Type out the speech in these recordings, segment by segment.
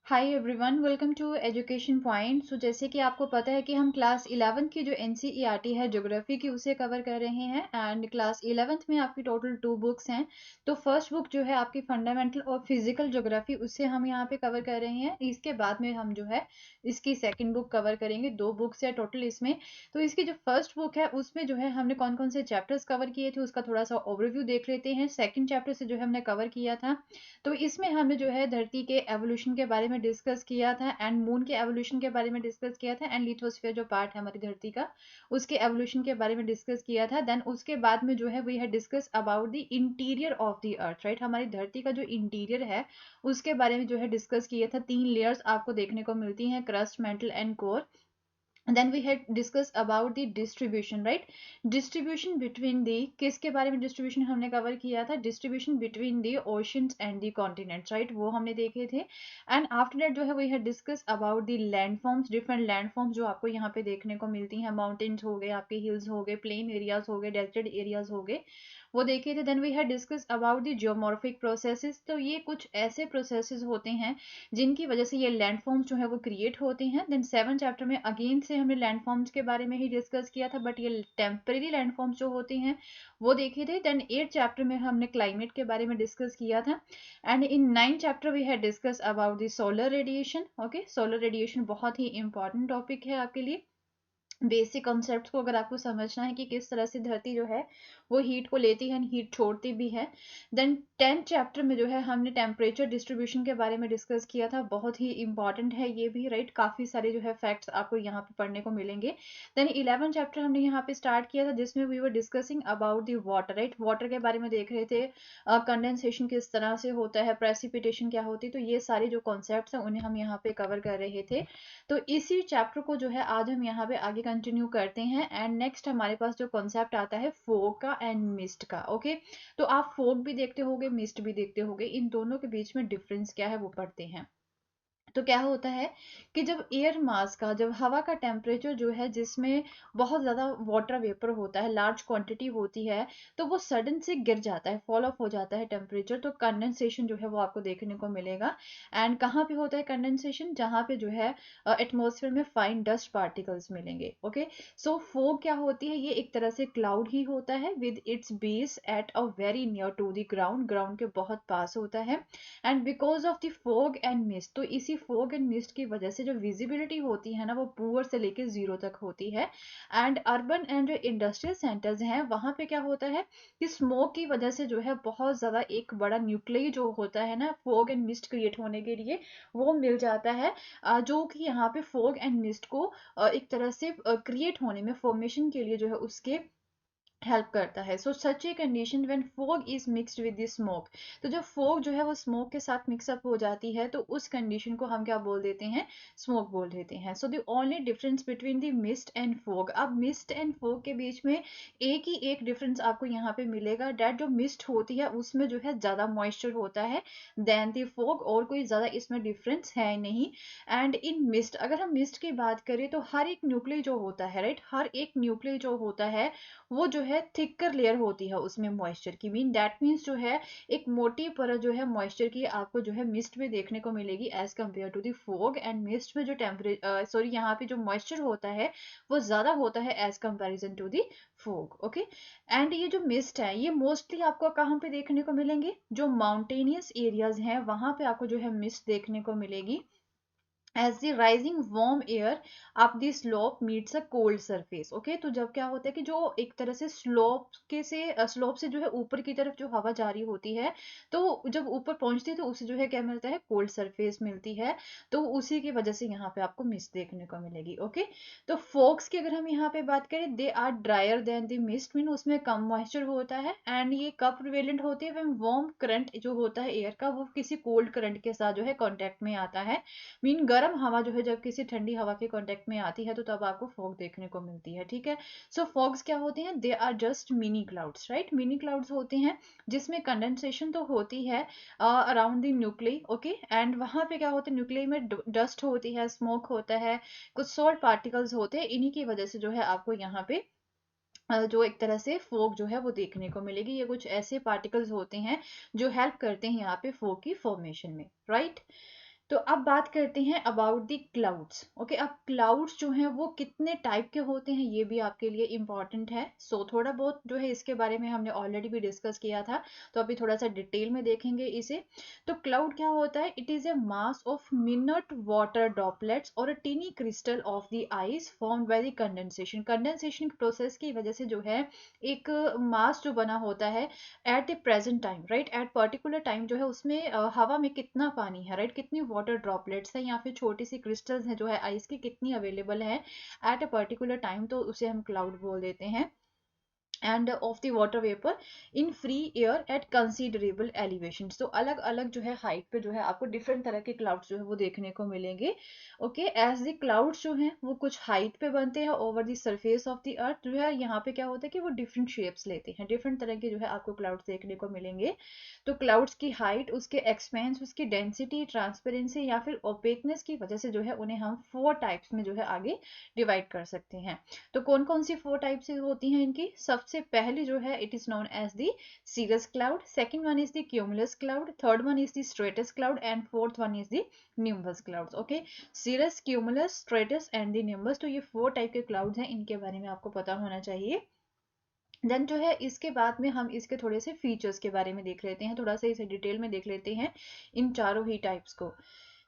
Hi everyone, welcome to education point. So जैसे कि आपको पता है कि हम क्लास 11 की जो एनसीईआरटी है ज्योग्राफी की, उसे कवर कर रहे हैं। एंड क्लास 11th में आपकी टोटल 2 बुक्स हैं। तो फर्स्ट बुक जो है आपकी फंडामेंटल और फिजिकल ज्योग्राफी, उससे हम यहाँ पे कवर कर रहे हैं। इसके बाद में हम जो है इसकी सेकेंड बुक कवर करेंगे। 2 बुक्स है टोटल इसमें। तो इसकी जो फर्स्ट बुक है उसमें जो है हमने कौन कौन से चैप्टर्स कवर किए थे उसका थोड़ा सा ओवरव्यू देख लेते हैं। सेकेंड चैप्टर से जो है हमने कवर किया था, तो इसमें हमने जो है धरती के एवोल्यूशन के बारे में डिस्कस किया था, एंड मून के एवोल्यूशन के बारे में डिस्कस किया था, एंड लिथोस्फीयर जो पार्ट है हमारी धरती का, उसके एवोल्यूशन के बारे में डिस्कस किया था। देन उसके बाद में जो है we had discuss about the interior of the earth, right. हमारी धरती का जो इंटीरियर है उसके बारे में जो है डिस्कस किया था। 3 लेयर्स आपको देखने को मिलती हैं, crust, mental and core. then we had discussed about the distribution, right। distribution between the, किसके बारे में distribution हमने cover किया था, distribution between the oceans and the continents, right, वो हमने देखे थे। and after that जो है we had discussed about the landforms, different landforms जो आपको यहाँ पे देखने को मिलती हैं। mountains हो गए, आपके hills हो गए, plain areas हो गए, desert areas हो गए, वो देखे थे। Then we had discuss about the geomorphic processes. तो ये कुछ ऐसे प्रोसेसेस होते हैं जिनकी वजह से ये लैंडफॉर्म्स जो है वो क्रिएट होते हैं। देन 7 चैप्टर में अगेन से हमने लैंडफॉर्म्स के बारे में ही डिस्कस किया था, बट ये टेम्परेरी लैंडफॉर्म्स जो होते हैं वो देखे थे। देन 8 चैप्टर में हमने क्लाइमेट के बारे में डिस्कस किया था। And in 9 chapter we had discuss about the solar radiation. Okay, solar radiation बहुत ही इंपॉर्टेंट टॉपिक है आपके लिए। बेसिक कॉन्सेप्ट को अगर आपको समझना है कि किस तरह से धरती जो है वो हीट को लेती है, हीट छोड़ती भी है। देन 10th चैप्टर में जो है हमने टेम्परेचर डिस्ट्रीब्यूशन के बारे में डिस्कस किया था, बहुत ही इंपॉर्टेंट है ये भी, राइट। काफी सारे जो है फैक्ट्स आपको यहाँ पे पढ़ने को मिलेंगे। देन 11th चैप्टर हमने यहाँ पे स्टार्ट किया था जिसमें we were discussing about the water, right. Water के बारे में देख रहे थे, कंडेंसेशन किस तरह से होता है, प्रेसिपिटेशन क्या होती है। तो ये सारे जो कॉन्सेप्ट हैं उन्हें हम यहाँ पे कवर कर रहे थे। तो इसी चैप्टर को जो है आज हम यहाँ पे आगे कंटिन्यू करते हैं। एंड नेक्स्ट हमारे पास जो कॉन्सेप्ट आता है फोग का एंड मिस्ट का। ओके, तो आप फोग भी देखते होगे, मिस्ट भी देखते होगे, इन दोनों के बीच में डिफरेंस क्या है वो पढ़ते हैं। तो क्या होता है कि जब एयर मास का, जब हवा का टेम्परेचर जो है जिसमें बहुत ज़्यादा वाटर वेपर होता है, लार्ज क्वांटिटी होती है, तो वो सडन से गिर जाता है, फॉल ऑफ हो जाता है टेम्परेचर, तो कंडेंसेशन जो है वो आपको देखने को मिलेगा। एंड कहाँ पे होता है कंडेंसेशन, जहाँ पे जो है एटमॉस्फेयर में फाइन डस्ट पार्टिकल्स मिलेंगे। ओके, सो फोग क्या होती है, ये एक तरह से क्लाउड ही होता है with its base at a very near to the ground, ground के बहुत पास होता है। And because of the fog and mist, तो इसी फोग एंड मिस्ट की वजह से जो विजिबिलिटी होती है ना वो पुअर से लेके जीरो तक होती है। एंड अर्बन एंड जो इंडस्ट्रियल सेंटर्स हैं वहां पे क्या होता है कि स्मोक की वजह से जो है बहुत ज्यादा एक बड़ा न्यूक्लियस जो होता है ना फोग एंड मिस्ट क्रिएट होने के लिए, वो मिल जाता है, जो कि यहाँ पे फोग एंड मिस्ट को एक तरह से क्रिएट होने में, फॉर्मेशन के लिए जो है उसके हेल्प करता है। So such a condition when fog is mixed with the smoke, तो जब फॉग जो है वो स्मोक के साथ मिक्सअप हो जाती है तो उस कंडीशन को हम क्या बोल देते हैं, स्मोक बोल देते हैं। So the only difference between the mist and fog, अब मिस्ट एंड फॉग के बीच में एक ही एक डिफरेंस आपको यहाँ पे मिलेगा, डेट जो मिस्ट होती है उसमें जो है ज्यादा मॉइस्चर होता है देन द फॉग, और कोई ज्यादा इसमें डिफरेंस है नहीं। एंड इन मिस्ट, अगर हम मिस्ट की बात करें तो हर एक न्यूक्लियस जो होता है, राइट, हर एक न्यूक्लियस जो होता है वो जो है थिकर लेयर होती है उसमें मॉइस्चर की, मीन दैट मीन्स जो है एक मोटी परत जो है मॉइस्चर की आपको जो है मिस्ट में देखने को मिलेगी as compare to the fog. And mist में जो टेम्परेचर सॉरी यहाँ पे जो मॉइस्चर होता है वो ज्यादा होता है as comparison to the fog. Okay, and ये जो मिस्ट है ये मोस्टली आपको कहाँ पे देखने को मिलेंगे, जो माउंटेनियस एरियाज हैं वहां पे आपको जो है मिस्ट देखने को मिलेगी। as the rising warm air up the slope meets a cold surface। Okay, तो जब क्या होता है कि जो एक तरह से स्लोप से जो है ऊपर की तरफ जो हवा जारी होती है, तो जब ऊपर पहुंचती है तो उसे जो है क्या मिलता है, कोल्ड सरफेस मिलती है। तो उसी की वजह से यहाँ पे आपको मिस्ट देखने को मिलेगी। ओके, तो फोग्स की अगर हम यहाँ पे बात करें, they are drier than the mist, mean उसमें कम मॉइस्चर होता है। एंड ये कब प्रिवेलेंट होती है, व्हेन वार्म करंट जो होता है एयर का वो किसी कोल्ड करंट के साथ जो है कॉन्टेक्ट में आता है, मीन गर्म हवा जो है जब किसी ठंडी हवा के कांटेक्ट में आती है तो तब आपको फॉग देखने को मिलती है। ठीक है, सो फॉग्स क्या होते हैं, they are just mini clouds, right. Mini clouds होते हैं जिसमें कंडेंसेशन तो होती है around the nucleus. Okay, and वहां पे क्या होता है, न्यूक्लियस में डस्ट होती है, स्मोक होता है, कुछ सॉल्ट पार्टिकल्स होते हैं, इन्हीं की वजह से जो है आपको यहाँ पे जो एक तरह से फोग जो है वो देखने को मिलेगी। ये कुछ ऐसे पार्टिकल्स होते हैं जो हेल्प करते हैं यहाँ पे फोग की फॉर्मेशन में, राइट। तो अब बात करते हैं अबाउट द क्लाउड्स। ओके, अब क्लाउड्स जो हैं वो कितने टाइप के होते हैं ये भी आपके लिए इम्पॉर्टेंट है। सो थोड़ा बहुत जो है इसके बारे में हमने ऑलरेडी भी डिस्कस किया था, तो अभी थोड़ा सा डिटेल में देखेंगे इसे। तो क्लाउड क्या होता है? It is a mass of minute water droplets और a tiny crystal of the ice formed by the condensation. Condensation process की वजह से जो है एक मास जो बना होता है at the present time, right, at particular time जो है उसमें हवा में कितना पानी है, राइट, कितनी वाटर ड्रॉपलेट्स है या फिर छोटी सी क्रिस्टल्स हैं जो है आइस की कितनी अवेलेबल है एट अ पर्टिकुलर टाइम, तो उसे हम क्लाउड बोल देते हैं। End of the water vapour in free air at considerable elevation. तो अलग अलग जो है हाइट पे जो है आपको डिफरेंट तरह के क्लाउड्स जो है वो देखने को मिलेंगे। ओके, एज द क्लाउड्स जो हैं वो कुछ हाइट पे बनते हैं over the surface of the अर्थ, जो है यहाँ पे क्या होता है कि वो डिफरेंट शेप्स लेते हैं, डिफरेंट तरह के जो है आपको क्लाउड्स देखने को मिलेंगे। तो क्लाउड्स की हाइट, उसके एक्सपेंस, उसकी डेंसिटी, ट्रांसपेरेंसी या फिर ओपेकनेस की वजह से जो है उन्हें हम 4 टाइप्स में जो है आगे डिवाइड कर सकते हैं। तो कौन कौन सी 4 टाइप्स होती हैं इनकी? सबसे पहली जो है it is known as the cirrus cloud, second one is the cumulus cloud, third one is the stratus cloud and fourth one is the nimbus clouds. Okay, cirrus, cumulus, stratus and the nimbus, तो ये 4 type के clouds हैं, इनके बारे में आपको पता होना चाहिए। देन जो है इसके बाद में हम इसके थोड़े से फीचर्स के बारे में देख लेते हैं, थोड़ा सा इसे डिटेल में देख लेते हैं इन चारों ही टाइप्स को।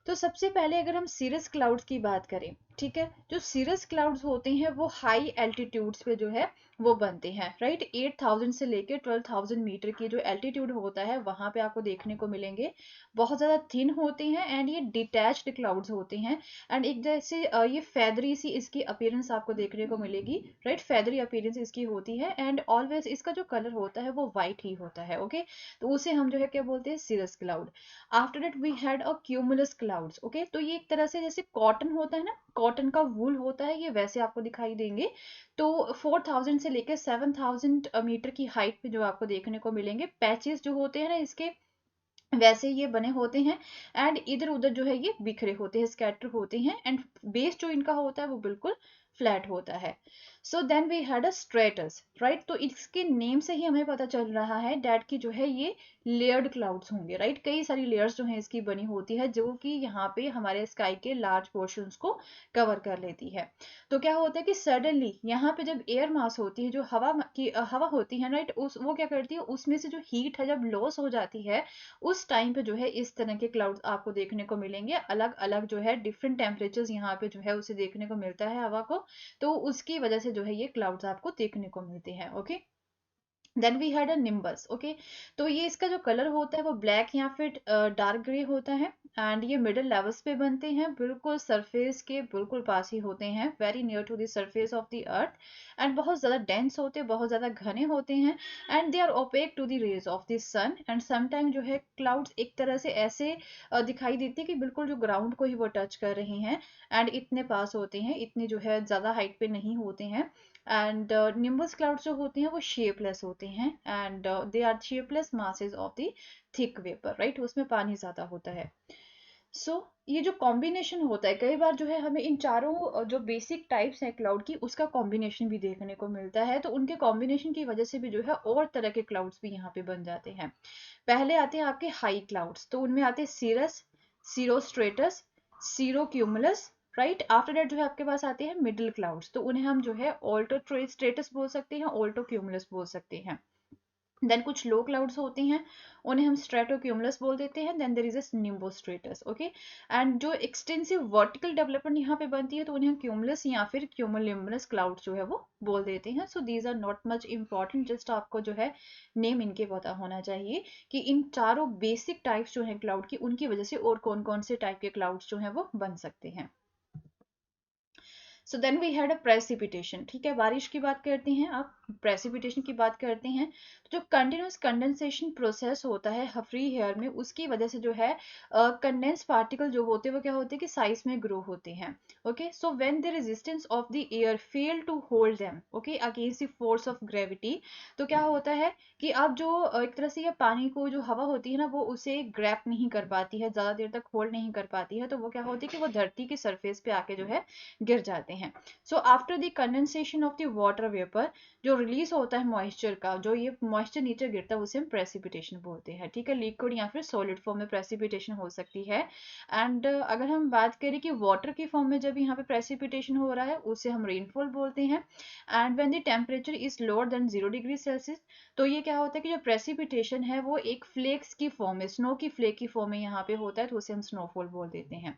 तो सबसे पहले अगर हम cirrus क्लाउड्स की बात करें, ठीक है, जो cirrus क्लाउड्स होते हैं वो हाई एल्टीट्यूड्स पे जो है वो बनते हैं, राइट। 8000 से लेकर 12000 मीटर की जो एल्टीट्यूड होता है वहां पे आपको देखने को मिलेंगे। बहुत ज्यादा थिन होते हैं एंड ये डिटैच्ड क्लाउड्स होते हैं। एंड एक जैसे ये फेदरी सी इसकी अपीयरेंस आपको देखने को मिलेगी, राइट, फेदरी अपीयरेंस इसकी होती है एंड ऑलवेज इसका जो कलर होता है वो व्हाइट ही होता है। ओके, तो उसे हम जो है क्या बोलते हैं? cirrus cloud. After that we had a cumulus clouds. Okay, तो ये एक तरह से जैसे कॉटन होता है ना, कॉटन का वूल होता है, ये वैसे आपको दिखाई देंगे। तो 4000 से लेकर 7000 मीटर की हाइट पे जो आपको देखने को मिलेंगे, पैचेस जो होते हैं ना इसके वैसे ये बने होते हैं एंड इधर उधर जो है ये बिखरे होते हैं, स्कैटर होते हैं एंड बेस जो इनका होता है वो बिल्कुल फ्लैट होता है। So then we had a stratus, right, तो इसके नेम से ही हमें पता चल रहा है डैट की जो है ये लेयर्ड क्लाउड्स होंगे, राइट, कई सारी लेयर्स जो है इसकी बनी होती है जो कि यहाँ पे हमारे स्काई के लार्ज पोर्शंस को कवर कर लेती है। तो क्या होता है कि सडनली यहाँ पे जब एयर मास होती है, जो हवा होती है, राइट, उस वो क्या करती है, उसमें से जो हीट है जब लॉस हो जाती है उस टाइम पे जो है इस तरह के क्लाउड्स आपको देखने को मिलेंगे। अलग अलग जो है डिफरेंट टेम्परेचर्स यहाँ पे जो है उसे देखने को मिलता है हवा को, तो उसकी वजह से जो है ये क्लाउड्स आपको देखने को मिलते हैं। Okay, then we had a nimbus. Okay, तो ये इसका जो कलर होता है वो ब्लैक या फिर डार्क ग्रे होता है एंड ये मिडिल लेवल्स पे बनते हैं, बिल्कुल सरफेस के बिल्कुल पास ही होते हैं, very near to the surface of the earth and बहुत ज़्यादा डेंस होते हैं, बहुत ज़्यादा घने होते हैं and they are opaque to the rays of the sun. And sometime जो है क्लाउड्स एक तरह से ऐसे दिखाई देती है कि बिल्कुल जो ग्राउंड को ही वो टच कर रहे हैं एंड इतने पास होते हैं, इतने जो है ज़्यादा हाइट पे नहीं होते हैं। एंड निम्बस क्लाउड्स जो होते हैं वो शेपलेस होते हैं and they are shapeless masses of the thick vapour, right, उसमें पानी ज्यादा होता है। सो ये जो कॉम्बिनेशन होता है, कई बार जो है हमें इन चारों जो बेसिक टाइप्स हैं क्लाउड की उसका कॉम्बिनेशन भी देखने को मिलता है, तो उनके कॉम्बिनेशन की वजह से भी जो है और तरह के क्लाउड्स भी यहाँ पे बन जाते हैं। पहले आते हैं आपके हाई क्लाउड्स, तो उनमें आते हैं सीरस, सीरोस्ट्रेटस, सीरोक्यूमुलस, राइट। आफ्टर दैट जो है आपके पास आते हैं मिडिल क्लाउड्स, तो उन्हें हम जो है ऑल्टो स्ट्रेटस बोल सकते हैं, ऑल्टो क्यूमुलस बोल सकते हैं। देन कुछ लो क्लाउड्स होते हैं, उन्हें हम स्ट्रेटोक्यूमुलस बोल देते हैं। Then there is a nimbostratus. Okay, and जो एक्सटेंसिव वर्टिकल डेवलपमेंट यहाँ पे बनती है तो उन्हें हम क्यूमुलस या फिर क्यूमुलिम्बस क्लाउड्स जो है वो बोल देते हैं। So these are not much important, just आपको जो है नेम इनके पता होना चाहिए कि इन चारों बेसिक टाइप्स जो है क्लाउड की उनकी वजह से और कौन कौन से टाइप के क्लाउड्स जो है वो बन सकते हैं। So then we had a precipitation. ठीक है, बारिश की बात करते हैं, आप प्रेसिपिटेशन की बात करते हैं, तो जो कंटिन्यूस कंडेंसेशन प्रोसेस होता है फ्री एयर में उसकी वजह से जो है कंडेंस पार्टिकल जो होते हैं वो क्या होते हैं कि साइज में ग्रो होते हैं। Okay, so when the resistance of the air fail to hold them, okay, against the force of gravity, तो क्या होता है कि अब जो एक तरह से ये पानी को जो हवा होती है ना वो उसे ग्रैप नहीं कर पाती है, ज्यादा देर तक होल्ड नहीं कर पाती है, तो वो क्या होती है कि वो धरती की सरफेस पे आके जो है गिर जाते हैं। So after the condensation of the water vapour, जो रिलीज होता है मॉइस्चर का, जो ये मॉइस्चर नीचे गिरता है उसे हम प्रेसिपिटेशन बोलते हैं। ठीक है, लिक्विड या फिर सॉलिड फॉर्म में प्रेसिपिटेशन हो सकती है। एंड अगर हम बात करें कि वाटर की फॉर्म में जब यहाँ पे प्रेसिपिटेशन हो रहा है उसे हम रेनफॉल बोलते हैं। And when the temperature is lower than 0 degree Celsius, तो ये क्या होता है कि जो प्रेसिपिटेशन है वो एक फ्लेक्स की फॉर्म में, स्नो की फ्लेक की फॉर्म में यहाँ पे होता है, तो उसे हम स्नोफॉल बोल देते हैं।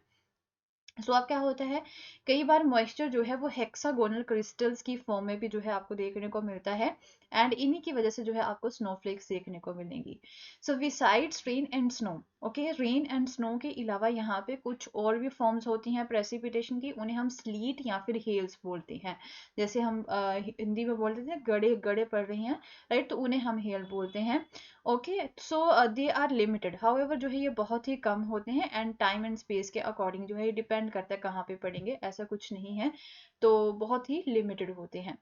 सो अब क्या होता है, कई बार मॉइस्चर जो है वो हेक्सागोनल क्रिस्टल्स की फॉर्म में भी जो है आपको देखने को मिलता है। एंड इन्हीं की वजह से जो है आपको स्नोफ्लेक्स देखने को मिलेंगी। So besides rain and snow, okay, rain and snow के अलावा यहाँ पे कुछ और भी फॉर्म्स होती हैं प्रेसिपिटेशन की, उन्हें हम स्लीट या फिर हेल्स बोलते हैं। जैसे हम हिंदी में बोलते थे गड़े गड़े पड़ रही हैं, राइट, तो उन्हें हम हेल बोलते हैं। Okay, so they are limited, however जो है ये बहुत ही कम होते हैं। एंड टाइम एंड स्पेस के अकॉर्डिंग जो है ये डिपेंड करता है कहाँ पे पड़ेंगे, ऐसा कुछ नहीं है, तो बहुत ही लिमिटेड होते हैं।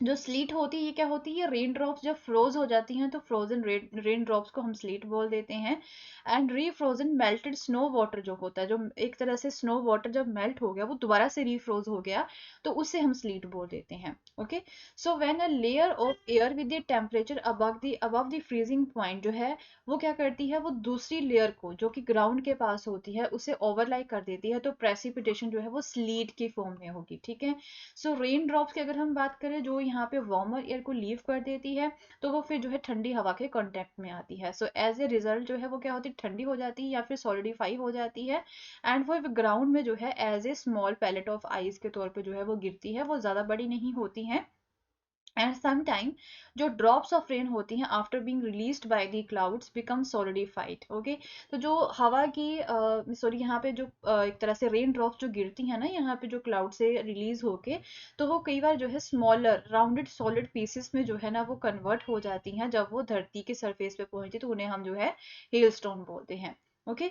जो स्लीट होती है ये क्या होती है, रेन ड्रॉप्स जब फ्रोज हो जाती हैं तो फ्रोजन रेन ड्रॉप्स को हम स्लीट बोल देते हैं। एंड रीफ्रोजन मेल्टेड स्नो वाटर जो होता है, जो एक तरह से स्नो वाटर जब मेल्ट हो गया वो दोबारा से रीफ्रोज हो गया, तो उसे हम स्लीट बोल देते हैं। Okay, so when a layer of air with the temperature above the freezing point जो है वो क्या करती है, वो दूसरी लेयर को जो कि ग्राउंड के पास होती है उसे ओवरलाई कर देती है, तो प्रेसिपिटेशन जो है वो स्लीट की फॉर्म में होगी। ठीक है, सो रेन ड्रॉप्स की अगर हम बात करें जो यहाँ पे वार्मर एयर को लीव कर देती है, तो वो फिर जो है ठंडी हवा के कांटेक्ट में आती है। सो एज ए रिजल्ट जो है वो क्या होती है, ठंडी हो जाती है या फिर सॉलिडिफाई हो जाती है। एंड वो ग्राउंड में जो है as a small pellet of ice के तौर पे जो है वो गिरती है, वो ज्यादा बड़ी नहीं होती है। एंड समटाइम जो ड्रॉप्स ऑफ रेन होती हैं after being released by the clouds become solidified. Okay, तो जो हवा की सॉरी यहाँ पे जो एक तरह से रेन ड्रॉप्स जो गिरती हैं ना यहाँ पे जो क्लाउड से रिलीज होके, तो वो कई बार जो है स्मॉलर राउंडेड सॉलिड पीसेस में जो है ना वो कन्वर्ट हो जाती हैं। जब वो धरती के सरफेस पे पहुंचती तो उन्हें हम जो है हेलस्टोन बोलते हैं। Okay,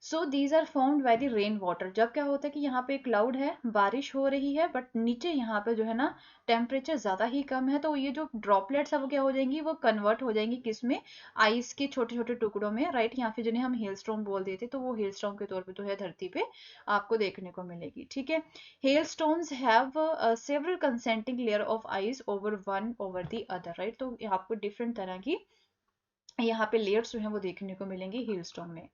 so these are formed by the rain water. जब क्या होता है कि यहाँ पे क्लाउड है, बारिश हो रही है, बट नीचे यहाँ पे जो है ना टेम्परेचर ज्यादा ही कम है, तो ये जो ड्रॉपलेट्स है वो क्या हो जाएंगी, वो कन्वर्ट हो जाएंगी किस में, आइस के छोटे छोटे टुकड़ों में, राइट, या फिर जिन्हें हम हेलस्टोन बोल देते, तो वो हेलस्टोन के तौर पे जो है धरती पे आपको देखने को मिलेगी। ठीक है, hailstones have several concentric layer of ice over one over the other, right, तो आपको डिफरेंट तरह की यहाँ पे लेयर्स जो है वो देखने को मिलेंगे हेलस्टोन में।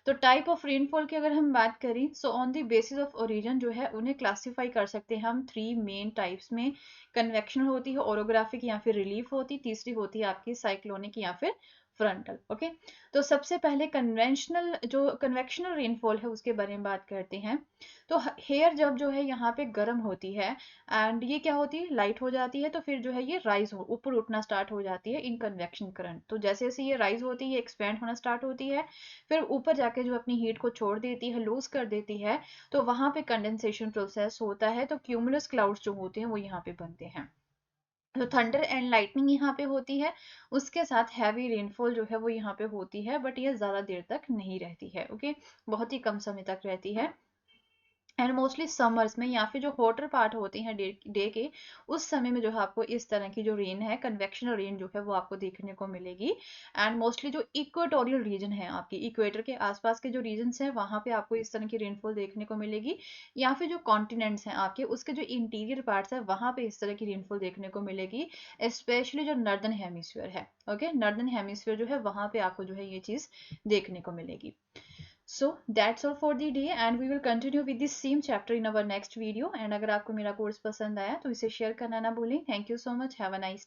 तो टाइप ऑफ रेनफॉल की अगर हम बात करें, so on the basis of origin जो है उन्हें क्लासिफाई कर सकते हैं हम थ्री मेन टाइप्स में। कन्वेक्शनल होती है, ओरोग्राफिक या फिर रिलीफ होती, तीसरी होती है आपकी साइक्लोनिक या फिर फ्रंटल। ओके, तो सबसे पहले कन्वेंशनल जो कन्वेक्शनल रेनफॉल है उसके बारे में बात करते हैं। तो हेयर जब जो है यहाँ पे गर्म होती है एंड ये क्या होती है, लाइट हो जाती है, तो फिर जो है ये राइज हो ऊपर उठना स्टार्ट हो जाती है इन कन्वेक्शन करंट। तो जैसे जैसे ये राइज होती है एक्सपेंड होना स्टार्ट होती है, फिर ऊपर जाके जो अपनी हीट को छोड़ देती है, लूज कर देती है, तो वहां पे कंडेंसेशन प्रोसेस होता है, तो क्यूमुलस क्लाउड्स जो होते हैं वो यहाँ पे बनते हैं। तो थंडर एंड लाइटनिंग यहाँ पे होती है, उसके साथ हैवी रेनफॉल जो है वो यहाँ पे होती है, बट ये ज्यादा देर तक नहीं रहती है। ओके, बहुत ही कम समय तक रहती है। एंड मोस्टली समर्स में या फिर जो हॉटर पार्ट होते हैं डे के, उस समय में जो है आपको इस तरह की जो रेन है, कन्वेक्शनल रेन जो है वो आपको देखने को मिलेगी। एंड मोस्टली जो इक्वेटोरियल रीजन है, आपकी इक्वेटर के आसपास के जो रीजन्स हैं वहां पे आपको इस तरह की रेनफॉल देखने को मिलेगी। या फिर जो कॉन्टिनेंट्स हैं आपके, उसके जो इंटीरियर पार्ट्स है वहां पे इस तरह की रेनफॉल देखने को मिलेगी, स्पेशली जो नॉर्दर्न हेमिस्फीयर है। ओके, नॉर्दर्न हेमिस्फीयर जो है वहां पे आपको जो है ये चीज देखने को मिलेगी। So that's all for the day and we will continue with this same chapter in our next video. And अगर आपको मेरा कोर्स पसंद आया तो इसे शेयर करना ना भूलें. Thank you so much. Have a nice day.